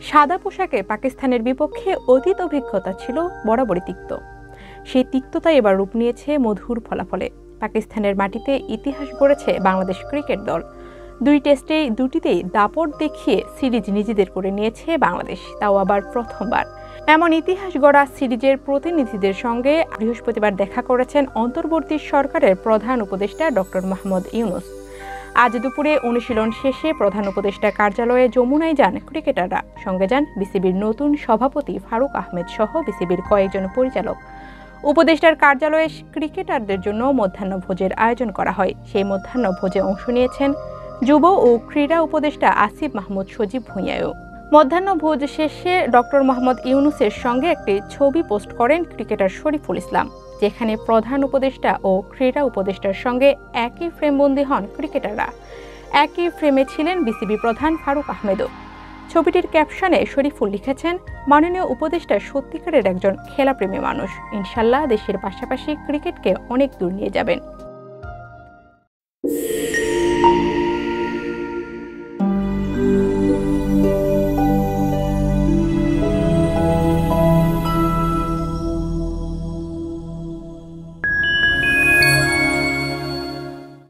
সাদা পোশাকে পাকিস্তানের বিপক্ষে অতীত অভিজ্ঞতা ছিল বরাবরই তিক্ত। সেই তিক্ততা এবার রূপ নিয়েছে মধুর ফলাফলে। পাকিস্তানের মাটিতে ইতিহাস গড়েছে বাংলাদেশ ক্রিকেট দল। 2 টেস্টেই দুটিতেই দাপট দেখিয়ে সিরিজ নিজেদের করে নিয়েছে বাংলাদেশ, তাও আবার প্রথমবার। এমন ইতিহাস গড়া সিরিজের প্রতিনিধিদের সঙ্গে বৃহস্পতিবার দেখা করেছেন অন্তর্বর্তী সরকারের প্রধান উপদেষ্টা ডক্টর মোহাম্মদ ইউনূস। আজ দুপুরে অনুশীলন শেষে প্রধান উপদেষ্টা কার্যালয়ে যমুনায় যান ক্রিকেটাররা। সঙ্গে যান বিসিবির নতুন সভাপতি ফারুক আহমেদ সহ বিসিবির কয়েকজন পরিচালক। উপদেষ্টার কার্যালয়ে ক্রিকেটারদের জন্য মধ্যাহ্নভোজের আয়োজন করা হয়। সেই মধ্যাহ্নভোজে অংশ নিয়েছেন যুব ও ক্রীড়া উপদেষ্টা আসিফ মাহমুদ সজীব ভূঁইয়াও। মধ্যাহ্নভোজ শেষে ডক্টর মোহাম্মদ ইউনূসের সঙ্গে একটি ছবি পোস্ট করেন ক্রিকেটার শরীফুল ইসলাম, যেখানে প্রধান উপদেষ্টা ও ক্রীড়া উপদেষ্টার সঙ্গে একই ফ্রেমবন্দি হন ক্রিকেটাররা। একই ফ্রেমে ছিলেন বিসিবি প্রধান ফারুক আহমেদও। ছবিটির ক্যাপশনে শরীফুল লিখেছেন, মাননীয় উপদেষ্টা সত্যিকারের একজন খেলাপ্রেমী মানুষ। ইনশাল্লাহ দেশের পাশাপাশি ক্রিকেটকে অনেক দূর নিয়ে যাবেন।